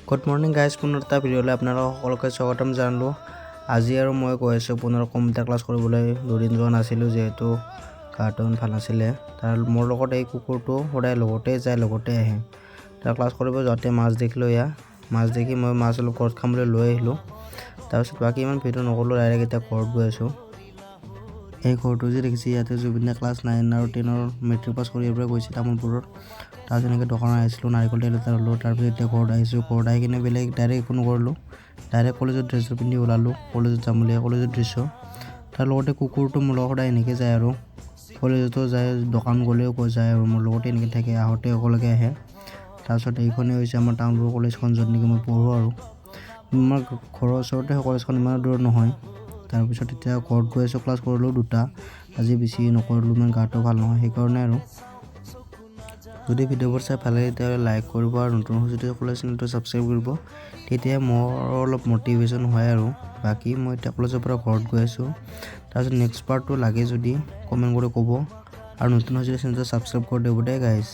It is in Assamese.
গুড মৰ্নিং গাইজ, পুনৰ এটা ভিডিঅ'লৈ আপোনালোকক সকলোকে স্বাগতম জনালোঁ। আজি আৰু মই গৈ আছোঁ পুনৰ কম্পিউটাৰ ক্লাছ কৰিবলৈ। দুদিন যোৱা নাছিলোঁ যিহেতু গাটো ভাল নাছিলে। তাৰ মোৰ লগত এই কুকুৰটো সদায় লগতে যায়, লগতে আহে। তাৰ ক্লাছ কৰিব যাওঁতে মাছ দেখিলোঁ। মাছ দেখি মই মাছ অলপ ঘৰত খাম বুলি লৈ আহিলোঁ। তাৰপিছত বাকী ইমান ভিডিঅ' নকৰিলোঁ, ডাইৰেক্ট এতিয়া ঘৰত গৈ আছোঁ। এই ঘৰটো যে দেখিছে, ইয়াতে জুবিনে ক্লাছ 9 আৰু 10 মেট্ৰিক পাছ কৰি ইয়াৰ পৰা গৈছে তামোলপুৰত। তাৰপিছত এনেকৈ দোকানত আহিছিলোঁ, নাৰিকল তেল এটা ল'লোঁ। তাৰপিছত এতিয়া ঘৰত আহিছোঁ। ঘৰত আহি কিনে বেলেগ ডাইৰেক্ট একো নকৰিলোঁ, ডাইৰেক্ট কলেজৰ ড্ৰেছটো পিন্ধি ওলালোঁ। কলেজত যাম বুলি, কলেজৰ দৃশ্য। তাৰ লগতে কুকুৰটো মোৰ লগত সদায় এনেকৈ যায় আৰু কলেজতো যায়, দোকান গ'লেও যায় আৰু মোৰ লগতে এনেকৈ থাকে, আহোঁতে একেলগে আহে। তাৰপিছত এইখনেই হৈছে আমাৰ টাউনপুৰ কলেজখন, য'ত নেকি মই পঢ়োঁ আৰু আমাৰ ঘৰৰ ওচৰতে কলেজখন, ইমান দূৰত নহয়। তাৰপিছত এতিয়া ঘৰত গৈ আছোঁ, ক্লাছ কৰিলোঁ 2টা। আজি বেছি নকৰিলোঁ, ইমান গাটো ভাল নহয় সেইকাৰণে। আৰু যদি ভিডিঅ'বোৰ চাই ভাল লাগে তেতিয়াহ'লে লাইক কৰিব আৰু নতুন যদি সকলো চেনেলটো ছাবস্ক্ৰাইব কৰিব, তেতিয়া মোৰ অলপ মটিভেশ্যন হয়। আৰু বাকী মই এতিয়া কলেজৰ পৰা ঘৰত গৈ আছোঁ। তাৰপিছত নেক্সট পাৰ্টটো লাগে যদি কমেণ্ট কৰি ক'ব, আৰু নতুন যদি চেনেলটো ছাবস্ক্ৰাইব কৰি দিব দেই গাইজ।